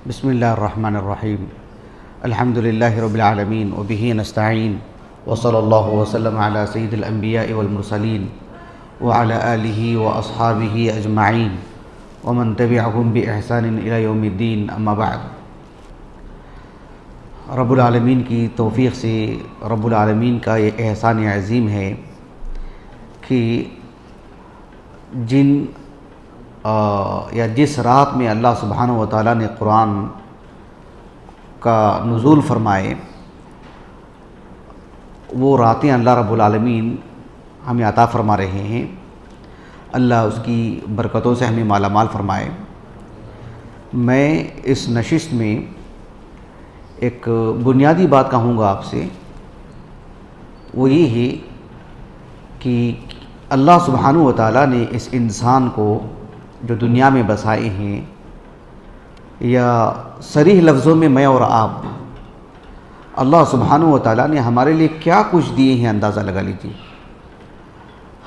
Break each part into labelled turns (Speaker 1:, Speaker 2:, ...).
Speaker 1: بسم اللہ الرحمن الرحیم الحمد للہ رب العالمین وبہ نستعین وصلی اللہ وسلم علی سید الانبیاء والمرسلین وعلی آلہ واصحابہ اجمعین ومن تبعہم باحسان الی یوم الدین اما بعد۔ رب العالمین کی توفیق سے رب العالمین کا یہ احسان عظیم ہے کہ جس رات میں اللہ سبحانہ و تعالیٰ نے قرآن کا نزول فرمائے، وہ راتیں اللہ رب العالمین ہمیں عطا فرما رہے ہیں۔ اللہ اس کی برکتوں سے ہمیں مالا مال فرمائے۔ میں اس نشست میں ایک بنیادی بات کہوں گا آپ سے، وہ یہ ہے کہ اللہ سبحانہ و تعالیٰ نے اس انسان کو جو دنیا میں بسائے ہیں، یا صریح لفظوں میں میں اور آپ، اللہ سبحانہ و تعالیٰ نے ہمارے لیے کیا کچھ دیے ہیں اندازہ لگا لیجیے۔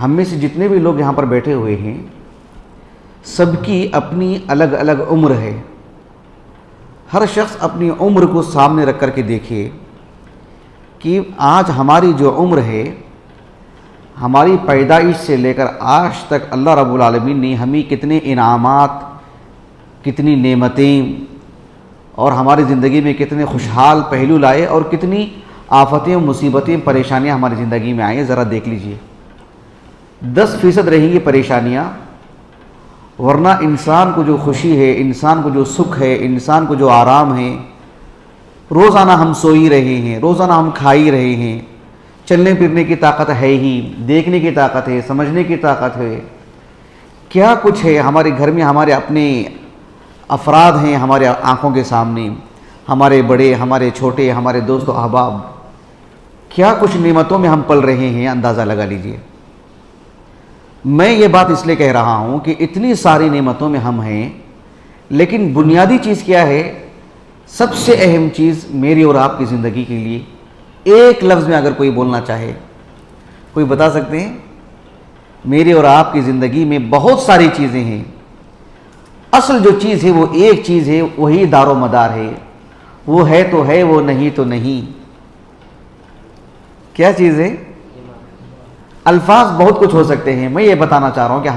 Speaker 1: ہم میں سے جتنے بھی لوگ یہاں پر بیٹھے ہوئے ہیں، سب کی اپنی الگ الگ عمر ہے۔ ہر شخص اپنی عمر کو سامنے رکھ کر کے دیکھے کہ آج ہماری جو عمر ہے، ہماری پیدائش سے لے کر آج تک اللہ رب العالمین نے ہمیں کتنے انعامات، کتنی نعمتیں اور ہماری زندگی میں کتنے خوشحال پہلو لائے، اور کتنی آفتیں، مصیبتیں، پریشانیاں ہماری زندگی میں آئیں، ذرا دیکھ لیجئے۔ 10% رہیں گی پریشانیاں، ورنہ انسان کو جو خوشی ہے، انسان کو جو سکھ ہے، انسان کو جو آرام ہے، روزانہ ہم سو ہی رہے ہیں، روزانہ ہم کھا ہی رہے ہیں، چلنے پھرنے کی طاقت ہے ہی، دیکھنے کی طاقت ہے، سمجھنے کی طاقت ہے، کیا کچھ ہے ہمارے گھر میں، ہمارے اپنے افراد ہیں ہمارے آنکھوں کے سامنے، ہمارے بڑے، ہمارے چھوٹے، ہمارے دوست و احباب، کیا کچھ نعمتوں میں ہم پل رہے ہیں، اندازہ لگا لیجئے۔ میں یہ بات اس لیے کہہ رہا ہوں کہ اتنی ساری نعمتوں میں ہم ہیں، لیکن بنیادی چیز کیا ہے؟ سب سے اہم چیز میری اور آپ کی زندگی کے لیے ایک لفظ میں اگر کوئی بولنا چاہے، کوئی بتا سکتے ہیں؟ میری اور آپ کی زندگی میں بہت ساری چیزیں ہیں، اصل جو چیز ہے وہ ایک چیز ہے، وہی دار و مدار ہے، وہ ہے تو ہے، وہ نہیں تو نہیں۔ کیا چیز ہے؟ الفاظ بہت کچھ ہو سکتے ہیں، میں یہ بتانا چاہ رہا ہوں کہ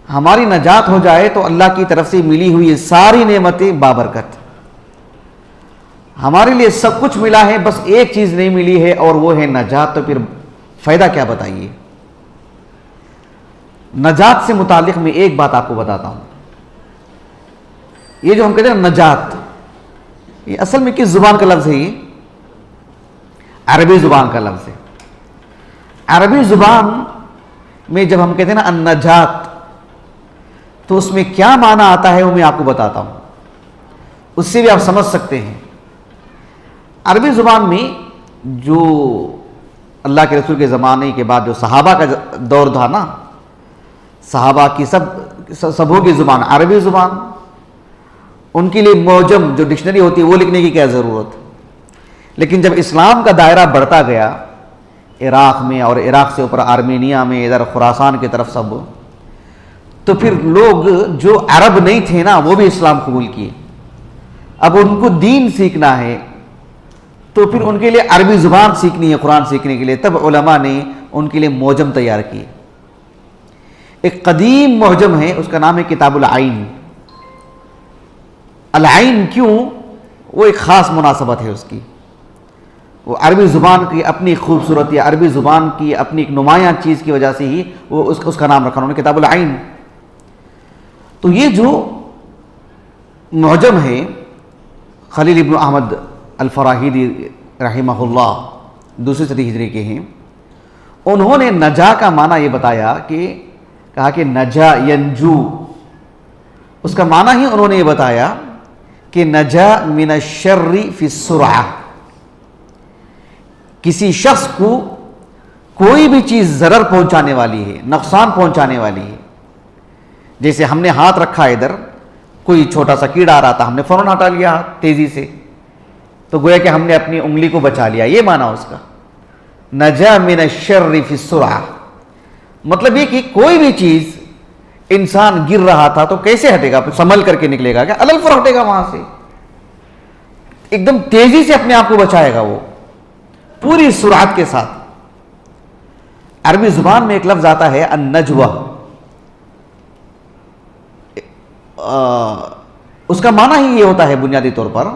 Speaker 1: ہماری نجات ہو جائے تو اللہ کی طرف سے ملی ہوئی یہ ساری نعمتیں بابرکت، ہمارے لیے سب کچھ ملا ہے، بس ایک چیز نہیں ملی ہے اور وہ ہے نجات۔ تو پھر فائدہ کیا بتائیے؟ نجات سے متعلق میں ایک بات آپ کو بتاتا ہوں۔ یہ جو ہم کہتے ہیں نجات، یہ اصل میں کس زبان کا لفظ ہے؟ یہ عربی زبان کا لفظ ہے۔ عربی زبان میں جب ہم کہتے ہیں نا النجات، تو اس میں کیا معنی آتا ہے وہ میں آپ کو بتاتا ہوں، اس سے بھی آپ سمجھ سکتے ہیں۔ عربی زبان میں جو اللہ کے رسول کے زمانے کے بعد جو صحابہ کا دور تھا نا، صحابہ کی سبوں کی زبان عربی زبان، ان کے لیے معجم جو ڈکشنری ہوتی ہے وہ لکھنے کی کیا ضرورت؟ لیکن جب اسلام کا دائرہ بڑھتا گیا عراق میں، اور عراق سے اوپر آرمینیا میں، ادھر خراسان کی طرف سب، تو پھر لوگ جو عرب نہیں تھے نا وہ بھی اسلام قبول کیے۔ اب ان کو دین سیکھنا ہے تو پھر ان کے لیے عربی زبان سیکھنی ہے قرآن سیکھنے کے لیے، تب علماء نے ان کے لیے معجم تیار کیے۔ ایک قدیم معجم ہے، اس کا نام ہے کتاب العین۔ العین کیوں؟ وہ ایک خاص مناسبت ہے اس کی، وہ عربی زبان کی اپنی خوبصورتی، عربی زبان کی اپنی ایک نمایاں چیز کی وجہ سے ہی وہ اس کا نام رکھا انہوں نے کتاب العین۔ تو یہ جو معجم ہے، خلیل ابن احمد الفراہیدی رحمہ اللہ 2 صدی ہجری کے ہیں، انہوں نے نجا کا معنی یہ بتایا کہا کہ نجا ینجو، اس کا معنی ہی انہوں نے یہ بتایا کہ نجا من الشر فی السرعہ، کسی شخص کو کوئی بھی چیز ضرر پہنچانے والی ہے، نقصان پہنچانے والی ہے، جیسے ہم نے ہاتھ رکھا ادھر، کوئی چھوٹا سا کیڑا آ رہا تھا، ہم نے فوراً ہٹا لیا ہاتھ تیزی سے، تو گویا کہ ہم نے اپنی انگلی کو بچا لیا، یہ معنی اس کا نجا من الشر فی السرعہ۔ مطلب یہ کہ کوئی بھی چیز انسان گر رہا تھا تو کیسے ہٹے گا؟ سنبھل کر کے نکلے گا کیا؟ علل پر ہٹے گا وہاں سے، ایک دم تیزی سے اپنے آپ کو بچائے گا وہ، پوری سرعت کے ساتھ۔ عربی زبان میں ایک لفظ آتا ہے النجوہ، اس کا معنی ہی یہ ہوتا ہے بنیادی طور پر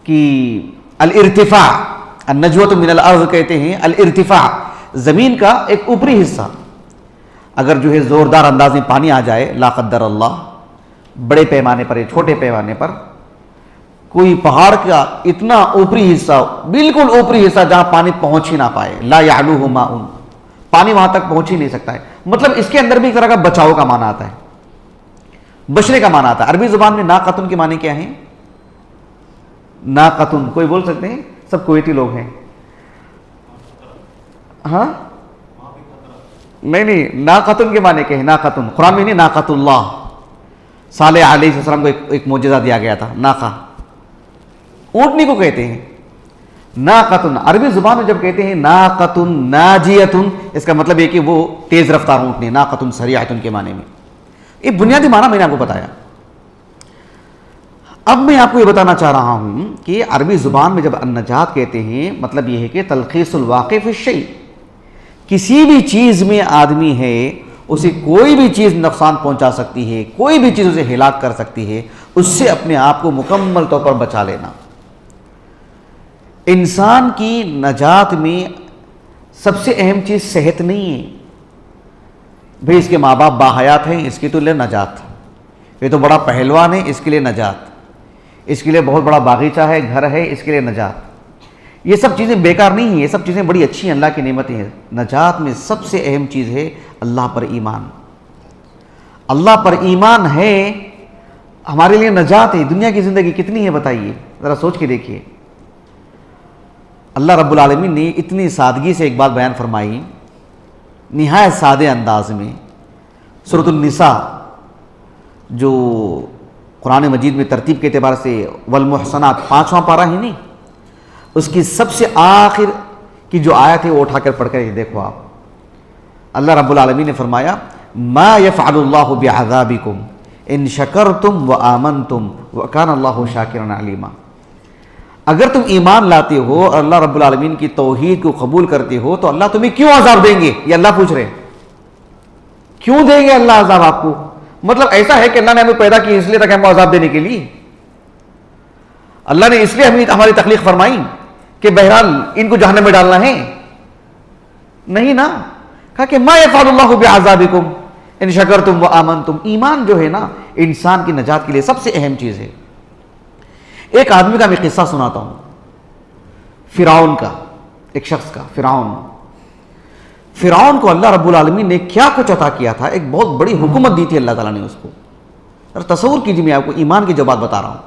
Speaker 1: کہ الارتفاع، النجوۃ من الارض کہتے ہیں الارتفاع، زمین کا ایک اوپری حصہ اگر جو ہے زوردار انداز میں پانی آ جائے، لا قدر اللہ، بڑے پیمانے پر یا چھوٹے پیمانے پر، کوئی پہاڑ کا اتنا اوپری حصہ، بالکل اوپری حصہ جہاں پانی پہنچ ہی نہ پائے، لا یعلوہ ماء، پانی وہاں تک پہنچ ہی نہیں سکتا ہے، مطلب اس کے اندر بھی ایک طرح کا بچاؤ کا معنی آتا ہے، بچنے کا معنی آتا ہے۔ عربی زبان میں ناقتن کے معنی کیا ہیں؟ ناقتن کوئی بول سکتے ہیں؟ سب کویتی لوگ ہیں۔ ہاں نہیں، ناقتن کے معنی کیا ہے؟ ناقتن قرآن میں نہیں، ناقت اللہ، صالح علیہ السلام کو ایک معجزہ دیا گیا تھا، ناقہ، اونٹنی کو کہتے ہیں ناقتن۔ عربی زبان میں جب کہتے ہیں ناقتن ناجیتن، اس کا مطلب یہ کہ وہ تیز رفتار اونٹنی، ناقتن سریعتن کے معنی میں۔ یہ بنیادی معنی میں نے آپ کو بتایا۔ اب میں آپ کو یہ بتانا چاہ رہا ہوں کہ عربی زبان میں جب النجات کہتے ہیں، مطلب یہ ہے کہ تلخیص الواقع فی الشیء، کسی بھی چیز میں آدمی ہے، اسے کوئی بھی چیز نقصان پہنچا سکتی ہے، کوئی بھی چیز اسے ہلاک کر سکتی ہے، اس سے اپنے آپ کو مکمل طور پر بچا لینا۔ انسان کی نجات میں سب سے اہم چیز صحت نہیں ہے، بھئی اس کے ماں باپ باحیات ہیں، اس کی تو لے نجات، یہ تو بڑا پہلوان ہے، اس کے لیے نجات، اس کے لیے بہت بڑا باغیچہ ہے، گھر ہے، اس کے لیے نجات۔ یہ سب چیزیں بیکار نہیں ہیں، یہ سب چیزیں بڑی اچھی ہیں، اللہ کی نعمتیں ہیں۔ نجات میں سب سے اہم چیز ہے اللہ پر ایمان۔ اللہ پر ایمان ہے ہمارے لیے نجات ہے۔ دنیا کی زندگی کتنی ہے بتائیے، ذرا سوچ کے دیکھیے۔ اللہ رب العالمین نے اتنی سادگی سے ایک بات بیان فرمائی، نہایت سادے انداز میں۔ سورۃ النساء جو قرآن مجید میں ترتیب کے اعتبار سے والمحصنات 5واں پارہ ہی نہیں، اس کی سب سے آخر کی جو آیت ہے وہ اٹھا کر پڑھ کر دیکھو آپ۔ اللہ رب العالمین نے فرمایا ما یفعل اللہ بعذابکم ان شکرتم وآمنتم وکان اللہ شاکرا علیما۔ اگر تم ایمان لاتے ہو اور اللہ رب العالمین کی توحید کو قبول کرتے ہو تو اللہ تمہیں کیوں عذاب دیں گے؟ یہ اللہ پوچھ رہے ہیں، کیوں دیں گے اللہ عذاب آپ کو؟ مطلب ایسا ہے کہ اللہ نے ہمیں پیدا کی اس لیے تک ہمیں عذاب دینے کے لیے؟ اللہ نے اس لیے ہماری تخلیق فرمائی کہ بہرحال ان کو جہنم میں ڈالنا ہے؟ نہیں نا، کہا کہ ما یفعل اللہ بعذابکم ان شکرتم وآمنتم۔ ایمان جو ہے نا انسان کی نجات کے لیے سب سے اہم چیز ہے۔ ایک آدمی کا میں قصہ سناتا ہوں، فرعون کا، ایک شخص کا، فرعون کو اللہ رب العالمین نے کیا کچھ عطا کیا تھا، ایک بہت بڑی حکومت دی تھی اللہ تعالیٰ نے اس کو۔ اور تصور کیجیے، میں آپ کو ایمان کی جو بات بتا رہا ہوں،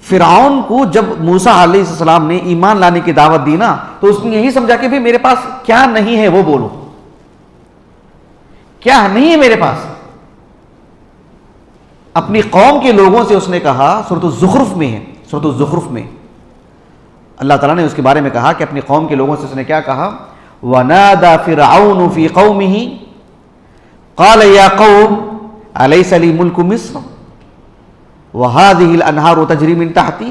Speaker 1: فرعون کو جب موسیٰ علیہ السلام نے ایمان لانے کی دعوت دی نا تو اس نے یہی سمجھا کہ میرے پاس کیا نہیں ہے وہ بولو، کیا نہیں ہے میرے پاس۔ اپنی قوم کے لوگوں سے اس نے کہا، سورۃ الزخرف میں ہے، سورۃ الزخرف میں اللہ تعالیٰ نے اس کے بارے میں کہا کہ اپنی قوم کے لوگوں سے اس نے کیا کہا، وَنَادَى فِرْعَوْنُ فِي قَوْمِهِ قَالَ يَا قَوْمِ أَلَيْسَ لِي مُلْكُ مِصْرَ وَهَذِهِ الْأَنْهَارُ تَجْرِي مِنْ تَحْتِي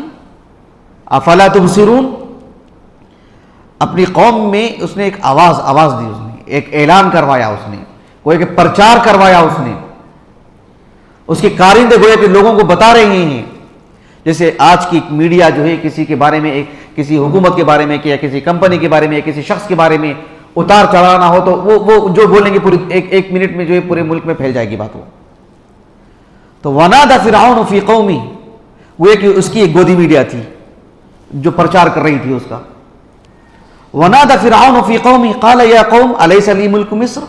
Speaker 1: أَفَلَا تُبْصِرُونَ۔ اپنی قوم میں اس نے ایک آواز دی، اس نے ایک اعلان کروایا، اس نے کوئی کہ پرچار کروایا، اس نے اس کے کارندے گویا کہ لوگوں کو بتا رہے ہیں، جیسے آج کی میڈیا جو ہے کسی کے بارے میں، کسی حکومت کے بارے میں یا کسی کمپنی کے بارے میں یا کسی شخص کے بارے میں اتار چڑھانا ہو تو وہ جو بولیں گے پورے ایک منٹ میں جو ہے پورے ملک میں پھیل جائے گی بات۔ وہ تو وَنَادَى فِرْعَوْنُ فِي قَوْمِهِ، وہ کہ اس کی ایک گودی میڈیا تھی جو پرچار کر رہی تھی اس کا۔ وَنَادَى فِرْعَوْنُ فِي قَوْمِهِ قَالَ يَا قَوْمِ أَلَيْسَ لِي مُلْكُ مِصْرَ،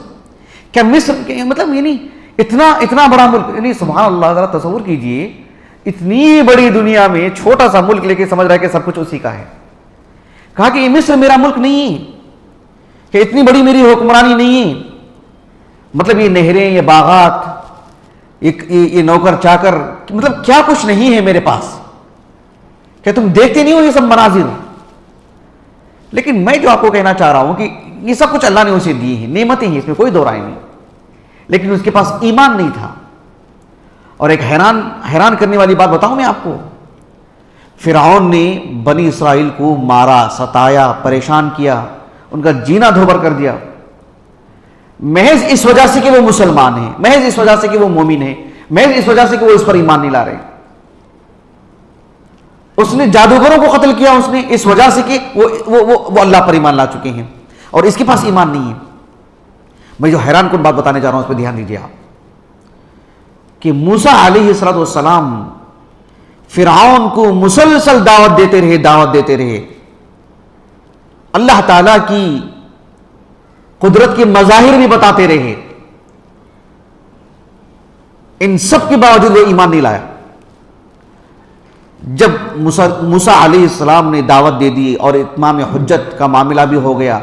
Speaker 1: کیا مصر کے مطلب یعنی اتنا بڑا ملک، یعنی سبحان اللہ، ذرا تصور کیجئے اتنی بڑی دنیا میں چھوٹا سا ملک لے کے سمجھ رہا ہے کہ سب کچھ اسی کا ہے۔ کہا کہ یہ مصر میرا ملک نہیں ہے، کہ اتنی بڑی میری حکمرانی نہیں ہے، مطلب یہ نہریں، یہ باغات، یہ نوکر چاکر، مطلب کیا کچھ نہیں ہے میرے پاس، کہ تم دیکھتے نہیں ہو یہ سب مناظر۔ لیکن میں جو آپ کو کہنا چاہ رہا ہوں کہ یہ سب کچھ اللہ نے اسے دی ہے، نعمتیں ہیں، اس میں کوئی دو رائے نہیں، لیکن اس کے پاس ایمان نہیں تھا. اور ایک حیران کرنے والی بات بتاؤں میں آپ کو, فرعون نے بنی اسرائیل کو مارا, ستایا, پریشان کیا, ان کا جینا دھوبر کر دیا, محض اس وجہ سے کہ وہ مسلمان ہیں, محض اس وجہ سے کہ وہ مومن ہیں, محض اس وجہ سے کہ وہ اس پر ایمان نہیں لا رہے. اس نے جادوگروں کو قتل کیا اس نے اس وجہ سے کہ وہ اللہ پر ایمان لا چکے ہیں اور اس کے پاس ایمان نہیں ہے. میں جو حیران کن بات بتانے جا رہا ہوں اس پہ دھیان دیجیے آپ, کہ موسیٰ علیہ السلام فرعون کو مسلسل دعوت دیتے رہے, اللہ تعالیٰ کی قدرت کے مظاہر بھی بتاتے رہے, ان سب کے باوجود وہ ایمان نہیں لایا. جب موسیٰ علیہ السلام نے دعوت دے دی اور اتمام حجت کا معاملہ بھی ہو گیا,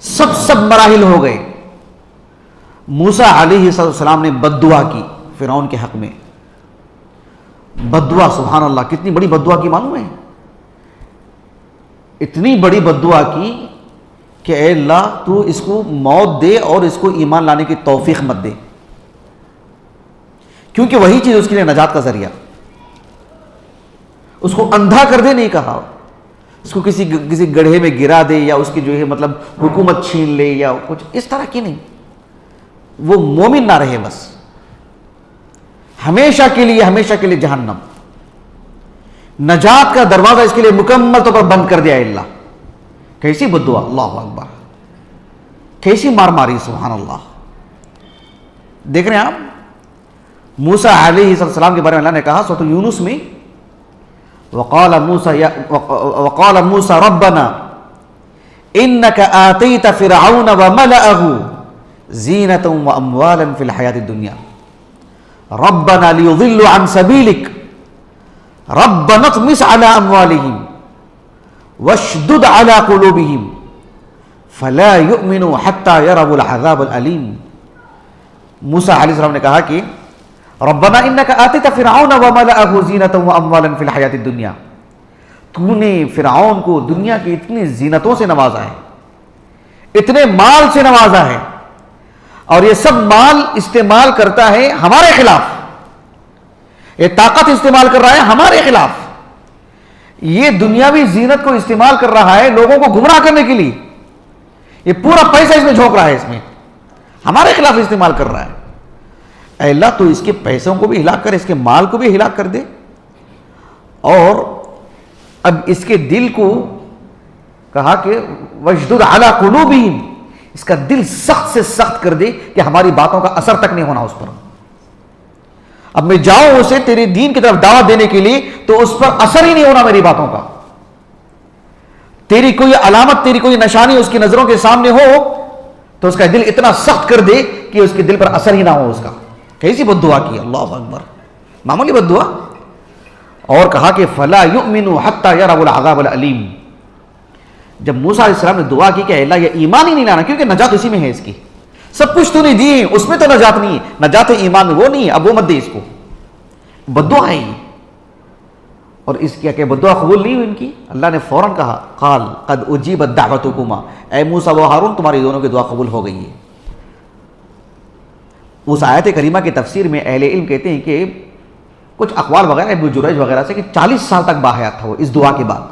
Speaker 1: سب مراحل ہو گئے, موسیٰ علیہ السلام نے بد دعا کی فرعون کے حق میں. بد دعا, سبحان اللہ, کتنی بڑی بد دعا کی معلوم ہے؟ اتنی بڑی بد دعا کی کہ اے اللہ تو اس کو موت دے اور اس کو ایمان لانے کی توفیق مت دے, کیونکہ وہی چیز اس کے لیے نجات کا ذریعہ. اس کو اندھا کر دے نہیں کہا, اس کو کسی گڑھے میں گرا دے یا اس کی جو ہے مطلب حکومت چھین لے یا کچھ اس طرح کی نہیں. وہ مومن نہ رہے, بس ہمیشہ کے لیے جہنم. نجات کا دروازہ اس کے لیے مکمل طور پر بند کر دیا اللہ. کیسی بد دعا, اللہ اکبر, کیسی مار ماری, سبحان اللہ. دیکھ رہے ہیں آپ, موسیٰ علیہ السلام کے بارے میں اللہ نے کہا سورۃ یونس میں, وقال موسیٰ ربنا انك آتيت فرعون وملأه زینة واموالا في الحیاة الدنیا ربنا لیضلوا عن سبیلک ربنا اطمس على اموالهم واشدد على قلوبهم فلا يؤمنوا حتى يروا العذاب العلیم. موسیٰ علیہ السلام نے کہا کہ ربنا انک آتیت فرعون وملأه زینۃ واموالا فی الحیاۃ الدنیا, تو نے فرعون کو دنیا کی اتنی زینتوں سے نوازا ہے, اتنے مال سے نوازا ہے, اور یہ سب مال استعمال کرتا ہے ہمارے خلاف, یہ طاقت استعمال کر رہا ہے ہمارے خلاف, یہ دنیاوی زینت کو استعمال کر رہا ہے لوگوں کو گمراہ کرنے کے لیے, یہ پورا پیسہ اس میں جھونک رہا ہے, اس میں ہمارے خلاف استعمال کر رہا ہے. اے اللہ تو اس کے پیسوں کو بھی ہلاک کر, اس کے مال کو بھی ہلاک کر دے, اور اب اس کے دل کو کہا کہ وَاشْدُدْ عَلَىٰ قُلُوبِهِمْ, اس کا دل سخت سے سخت کر دے کہ ہماری باتوں کا اثر تک نہیں ہونا اس پر. اب میں جاؤں اسے تیرے دین کی طرف دعوت دینے کے لیے تو اس پر اثر ہی نہیں ہونا میری باتوں کا, تیری کوئی علامت, تیری کوئی نشانی اس کی نظروں کے سامنے ہو تو اس کا دل اتنا سخت کر دے کہ اس کے دل پر اثر ہی نہ ہو اس کا. کیسی بد دعا کی, اللہ اکبر, معمولی بد دعا. اور کہا کہ فلا یؤمنوا حتی یروا العذاب العلیم. جب موسیٰ علیہ السلام نے دعا کی کہ اللہ یہ ایمان ہی نہیں لانا, کیونکہ نجات اسی میں ہے, اس کی سب کچھ تو نہیں دی, اس میں تو نجات نہیں ہے, نجات ایمان میں وہ نہیں ہے, اب وہ مت دے اس کو. بد دعا ہے یہ. اور اس کی کہ بد دعا قبول نہیں ہوئی ان کی, اللہ نے فوراً کہا قال قد اجیبت دعوتکما, اے موسیٰ و ہارون تمہاری دونوں کی دعا قبول ہو گئی ہے. اس آیت کریمہ کی تفسیر میں اہل علم کہتے ہیں کہ کچھ اقوال وغیرہ ابن جریج وغیرہ سے کہ 40 سال تک باحیات تھا وہ اس دعا کے بعد.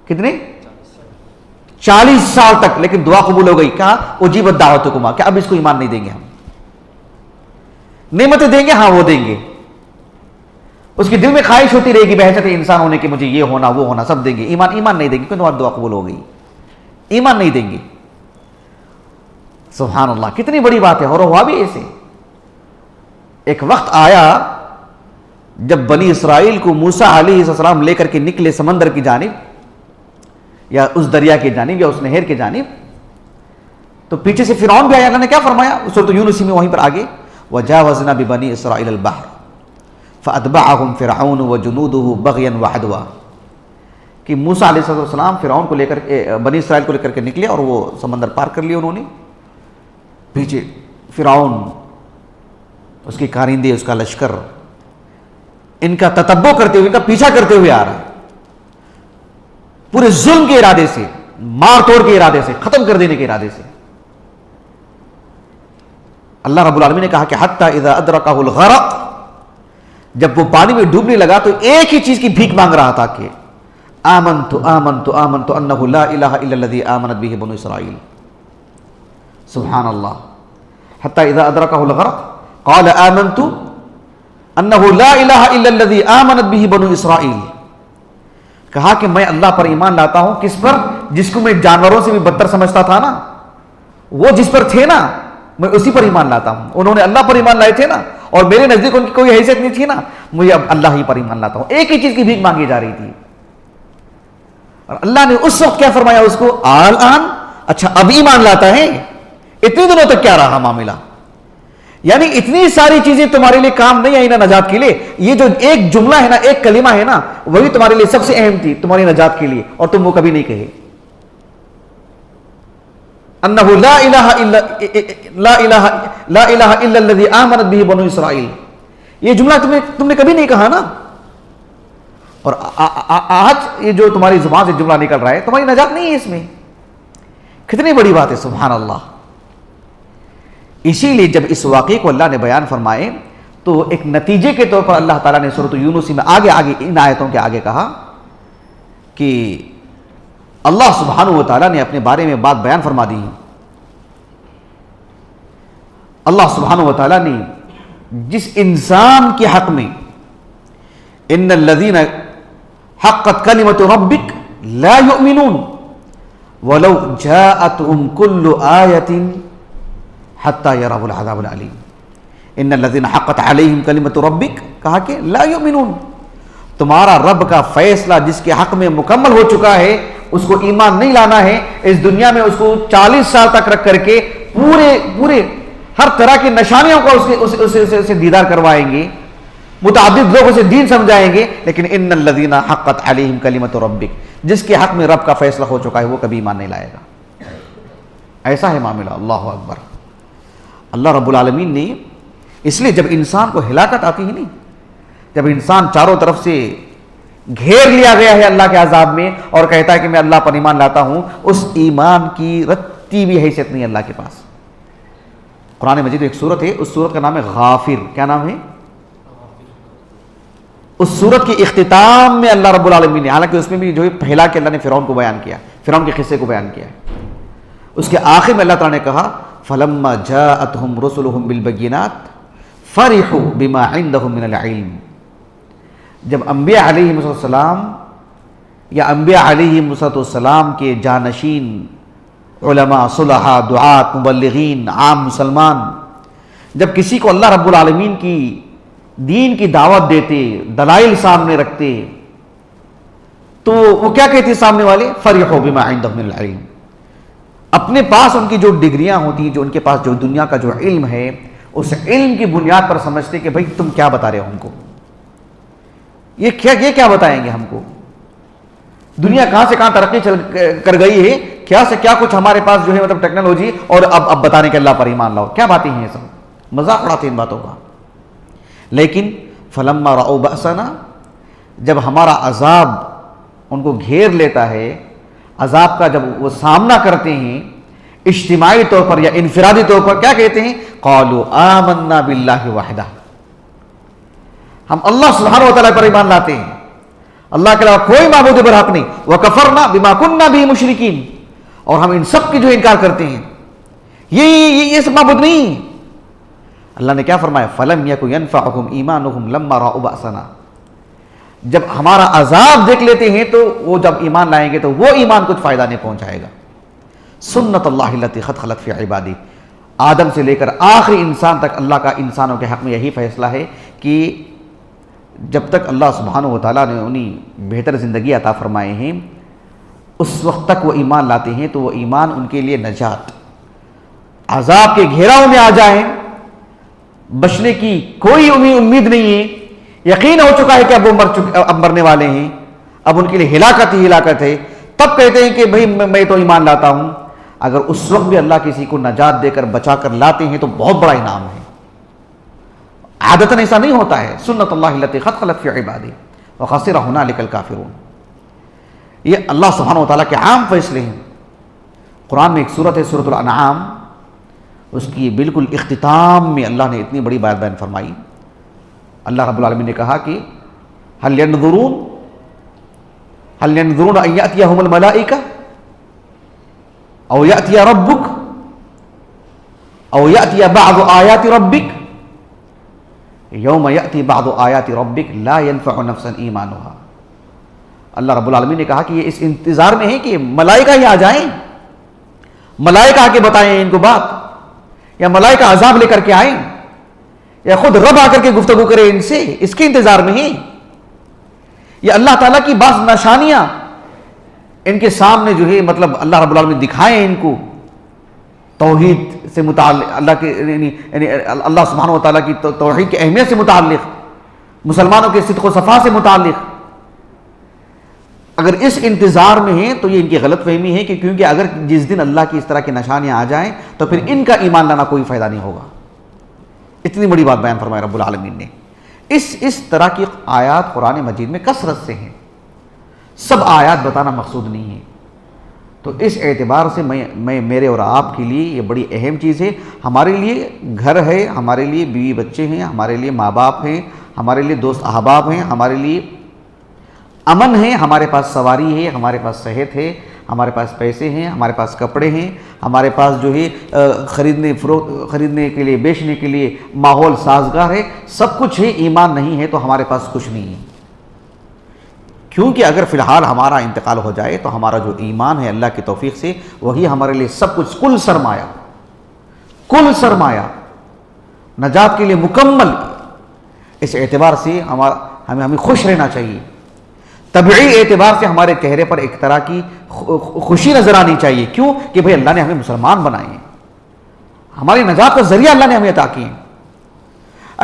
Speaker 1: کتنے؟ 40 سال تک, لیکن دعا قبول ہو گئی. کہا اجیبت دعوتکما, کہ اب اس کو ایمان نہیں دیں گے ہم, نعمتیں دیں گے, ہاں وہ دیں گے. اس کے دل میں خواہش ہوتی رہے گی بحیثیت انسان ہونے کی مجھے یہ ہونا وہ ہونا, سب دیں گے, ایمان نہیں دیں گے, کیونکہ تمہاری دعا قبول ہو گئی, ایمان نہیں دیں گے. سبحان اللہ, کتنی بڑی بات ہے. اور ہوا بھی ایسے. ایک وقت آیا جب بنی اسرائیل کو موسیٰ علیہ السلام لے کر کے نکلے سمندر کی جانب یا اس دریا کی جانب یا اس نہر کی جانب, تو پیچھے سے فرعون بھی آیا. اللہ نے کیا فرمایا سورۃ یونس میں وہیں پر آگے, وَجَاوَزْنَا بِبَنِي إِسْرَائِيلَ الْبَحْرَ فَأَتْبَعَهُمْ فِرْعَوْنُ وَجُنُودُهُ بَغْيًا وَعَدْوًا, کہ موسیٰ علیہ السلام فرعون کو لے کر بنی اسرائیل کو لے کر کے نکلے اور وہ سمندر پار کر لیے انہوں نے. پیچھے فرعون, اس کے کارندے, اس کا لشکر ان کا تتبع کرتے ہوئے, ان کا پیچھا کرتے ہوئے آ رہا ہے, پورے ظلم کے ارادے سے, مار توڑ کے ارادے سے, ختم کر دینے کے ارادے سے. اللہ رب العالمین نے کہا کہ حتی اذا ادرکہ الغرق، جب وہ پانی میں ڈوبنے لگا تو ایک ہی چیز کی بھیک مانگ رہا تھا کہ آمنت آمنت آمنت انہ لا الہ الا الذی آمنت بہ بنو اسرائیل. سبحان اللہ. حتی اذا ادرکہ الغرق قال آمنت انہ لا الہ الا الذی آمنت بہ بنو اسرائیل. کہا کہ میں اللہ پر ایمان لاتا ہوں. کس پر؟ جس کو میں جانوروں سے بھی بدتر سمجھتا تھا نا، وہ جس پر تھے نا میں اسی پر ایمان لاتا ہوں. انہوں نے اللہ پر ایمان لائے تھے نا، اور میرے نزدیک ان کی کوئی حیثیت نہیں تھی نا، مجھے اب اللہ ہی پر ایمان لاتا ہوں. ایک ہی چیز کی بھیک مانگی جا رہی تھی، اور اللہ نے اس وقت کیا فرمایا اس کو؟ آن، اچھا اب ایمان لاتا ہے. اتنے دنوں تک کیا رہا معاملہ؟ یعنی اتنی ساری چیزیں تمہارے لیے کام نہیں آئی نا نجات کے لیے. یہ جو ایک جملہ ہے نا، ایک کلمہ ہے نا، وہی تمہارے لیے سب سے اہم تھی تمہاری نجات کے لیے، اور تم وہ کبھی نہیں کہے. انہ لا الہ الا الذی آمنت بہ بنو اسرائیل. یہ جملہ تم نے کبھی نہیں کہا نا، اور آج یہ جو تمہاری زبان سے جملہ نکل رہا ہے تمہاری نجات نہیں ہے اس میں. کتنی بڑی بات ہے، سبحان اللہ. اسی لیے جب اس واقعے کو اللہ نے بیان فرمائے تو ایک نتیجے کے طور پر اللہ تعالیٰ نے سورۃ یونس میں آگے ان آیتوں کے آگے کہا کہ اللہ سبحانہ و تعالیٰ نے اپنے بارے میں بات بیان فرما دی. اللہ سبحانہ و تعالیٰ نے جس انسان کے حق میں ان الذین حقت کلمۃ ربک لا یؤمنون ولو جاءتهم کل آیۃ حتی یروا العذاب العلیم. ان الذین حقت علیہم کلمۃ ربک، کہا کہ لا یؤمنون، تمہارا رب کا فیصلہ جس کے حق میں مکمل ہو چکا ہے اس کو ایمان نہیں لانا ہے. اس دنیا میں اس کو 40 سال تک رکھ کر کے پورے ہر طرح کی نشانیوں کو اسے دیدار کروائیں گے، متعدد لوگوں سے دین سمجھائیں گے، لیکن ان الذین حقت علیہم کلمۃ ربک، جس کے حق میں رب کا فیصلہ ہو چکا ہے وہ کبھی ایمان نہیں لائے گا. ایسا ہے معاملہ. اللہ اکبر. اللہ رب العالمین نے اس لیے جب انسان کو ہلاکت آتی ہے نہیں، جب انسان چاروں طرف سے گھیر لیا گیا ہے اللہ کے عذاب میں اور کہتا ہے کہ میں اللہ پر ایمان لاتا ہوں، اس ایمان کی رتی بھی حیثیت نہیں اللہ کے پاس. قرآن مجید ایک سورت ہے، اس سورت کا نام ہے غافر. کیا نام ہے؟ اس سورت کے اختتام میں اللہ رب العالمین نے، حالانکہ اس میں بھی جو ہے پہلا کہ اللہ نے فرعون کو بیان کیا، فرعون کے قصے کو بیان کیا ہے، اس کے آخر میں اللہ تعالیٰ نے کہا فَلَمَّا جَاءَتْهُمْ رُسُلُهُمْ بِالْبَيِّنَاتِ فَرِحُوا بِمَا عِندَهُمْ مِنَ الْعِلْمِ. جب انبیاء علیہم السلام یا انبیاء علیہم السلام کے جانشین علماء، صلحاء، دعات، مبلغین، عام مسلمان جب کسی کو اللہ رب العالمین کی دین کی دعوت دیتے، دلائل سامنے رکھتے، تو وہ کیا کہتے سامنے والے؟ فَرِحُوا بِمَا عِندَهُمْ مِنَ الْعِلْمِ. اپنے پاس ان کی جو ڈگریاں ہوتی ہیں، جو ان کے پاس جو دنیا کا جو علم ہے، اس علم کی بنیاد پر سمجھتے کہ بھائی تم کیا بتا رہے ہو ہم کو، یہ کیا بتائیں گے ہم کو، دنیا کہاں سے کہاں ترقی کر گئی ہے، کیا سے کیا کچھ ہمارے پاس جو ہے مطلب ٹیکنالوجی، اور اب بتانے کہ اللہ پر ایمان لاؤ. کیا باتیں ہیں سب، مذاق اڑاتے ان باتوں کا. لیکن فلما رأوا بأسنا، جب ہمارا عذاب ان کو گھیر لیتا ہے، عذاب کا جب وہ سامنا کرتے ہیں اجتماعی طور پر یا انفرادی طور پر، کیا کہتے ہیں؟ قالوا آمنا باللہ وحدہ، ہم اللہ سبحانہ و تعالیٰ پر ایمان لاتے ہیں، اللہ کے علاوہ کوئی معبود برحق نہیں. وکفرنا بما کنا بہ مشرکین، اور ہم ان سب کی جو انکار کرتے ہیں، یہ سب معبود نہیں. اللہ نے کیا فرمایا؟ فلم یک ینفعہم ایمانہم لما رأوا بأسنا. جب ہمارا عذاب دیکھ لیتے ہیں تو وہ جب ایمان لائیں گے تو وہ ایمان کچھ فائدہ نہیں پہنچائے گا. سنت اللہ التی قد خلت فی عبادی، آدم سے لے کر آخری انسان تک اللہ کا انسانوں کے حق میں یہی فیصلہ ہے کہ جب تک اللہ سبحانہ و تعالیٰ نے انہیں بہتر زندگی عطا فرمائے ہیں اس وقت تک وہ ایمان لاتے ہیں، تو وہ ایمان ان کے لیے نجات. عذاب کے گھیراؤ میں آ جائیں، بچنے کی کوئی امید نہیں ہے، یقین ہو چکا ہے کہ اب مرنے والے ہیں، اب ان کے لیے ہلاکت ہی ہلاکت ہے، تب کہتے ہیں کہ بھئی میں تو ایمان لاتا ہوں. اگر اس وقت بھی اللہ کسی کو نجات دے کر بچا کر لاتے ہیں تو بہت بڑا انعام ہے. عادتاً ایسا نہیں ہوتا ہے. سنت اللہ التی قد خلت فی عبادی وخسر ھنالک الکافرون. یہ اللہ سبحانہ و تعالیٰ کے عام فیصلے ہیں. قرآن میں ایک سورت ہے سورۃ الانعام، اس کی بالکل اختتام میں اللہ نے اتنی بڑی بات بیان فرمائی. اللہ رب العالمین نے کہا کہ هل ينظرون ان يأتيهم الملائکہ او يأتي ربک او يأتي بعض آیات ربک یوم یأتی بعض آیات ربک لا ينفع نفسا ایمانها. اللہ رب العالمین نے کہا کہ یہ اس انتظار میں ہے کہ ملائکہ ہی آ جائیں, ملائکہ آ کے بتائیں ان کو بات, یا ملائکہ عذاب لے کر کے آئیں, یا خود رب آ کر کے گفتگو کرے ان سے, اس کے انتظار میں ہیں. یا اللہ تعالیٰ کی بعض نشانیاں ان کے سامنے جو ہے مطلب اللہ رب العالمین دکھائیں ان کو, توحید سے متعلق, اللہ کے یعنی اللہ سبحانہ و تعالیٰ کی توحید کی اہمیت سے متعلق, مسلمانوں کے صدق و صفا سے متعلق. اگر اس انتظار میں ہیں تو یہ ان کی غلط فہمی ہے کہ کیونکہ اگر جس دن اللہ کی اس طرح کی نشانیاں آ جائیں تو پھر ان کا ایمان لانا کوئی فائدہ نہیں ہوگا. اتنی بڑی بات بیان فرمائی رب العالمین نے. اس طرح کی آیات قرآن مجید میں کثرت سے ہیں, سب آیات بتانا مقصود نہیں ہے. تو اس اعتبار سے میں میرے اور آپ کے لیے یہ بڑی اہم چیز ہے. ہمارے لیے گھر ہے, ہمارے لیے بیوی بچے ہیں, ہمارے لیے ماں باپ ہیں, ہمارے لیے دوست احباب ہیں, ہمارے لیے امن ہے, ہمارے پاس سواری ہے, ہمارے پاس صحت ہے, ہمارے پاس پیسے ہیں, ہمارے پاس کپڑے ہیں, ہمارے پاس جو ہے خریدنے کے لیے بیچنے کے لیے ماحول سازگار ہے, سب کچھ ہے. ایمان نہیں ہے تو ہمارے پاس کچھ نہیں ہے. کیونکہ اگر فی الحال ہمارا انتقال ہو جائے تو ہمارا جو ایمان ہے اللہ کی توفیق سے وہی ہمارے لیے سب کچھ, کل سرمایہ نجات کے لیے مکمل. اس اعتبار سے ہمیں خوش رہنا چاہیے. طبعی اعتبار سے ہمارے چہرے پر ایک طرح کی خوشی نظر آنی چاہیے. کیوں کہ بھئی اللہ نے ہمیں مسلمان بنائے ہیں, ہماری نجات کا ذریعہ اللہ نے ہمیں عطا کیے ہیں.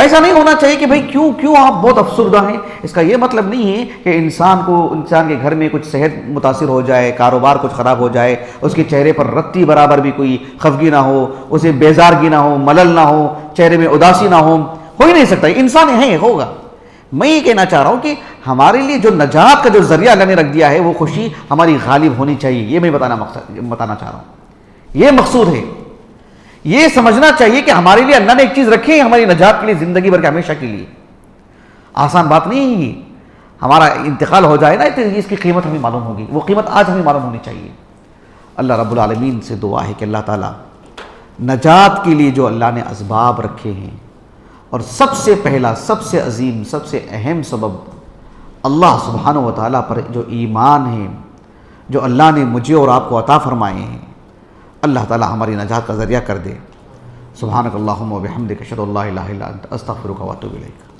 Speaker 1: ایسا نہیں ہونا چاہیے کہ بھئی کیوں آپ بہت افسردہ ہیں. اس کا یہ مطلب نہیں ہے کہ انسان کے گھر میں کچھ صحت متاثر ہو جائے, کاروبار کچھ خراب ہو جائے, اس کے چہرے پر رتی برابر بھی کوئی خفگی نہ ہو, اسے بیزارگی نہ ہو, ملل نہ ہو, چہرے میں اداسی نہ ہو ہی نہیں سکتا. انسان ہے, ہوگا. میں یہ کہنا چاہ رہا ہوں کہ ہمارے لیے جو نجات کا جو ذریعہ اللہ نے رکھ دیا ہے وہ خوشی ہماری غالب ہونی چاہیے. یہ میں بتانا چاہ رہا ہوں. یہ مقصود ہے. یہ سمجھنا چاہیے کہ ہمارے لیے اللہ نے ایک چیز رکھی ہے ہماری نجات کے لیے, زندگی بھر کے, ہمیشہ کے لیے. آسان بات نہیں ہے. ہمارا انتقال ہو جائے نا تو اس کی قیمت ہمیں معلوم ہوگی. وہ قیمت آج ہمیں معلوم ہونی چاہیے. اللہ رب العالمین سے دعا ہے کہ اللہ تعالیٰ نجات کے لیے جو اللہ نے اسباب رکھے ہیں, اور سب سے پہلا, سب سے عظیم, سب سے اہم سبب اللہ سبحانہ و تعالیٰ پر جو ایمان ہے, جو اللہ نے مجھے اور آپ کو عطا فرمائے ہیں, اللہ تعالیٰ ہماری نجات کا ذریعہ کر دے. سبحانک اللہم و بحمدک اشہد ان لا الہ الا انت استغفرک و اتوب الیک.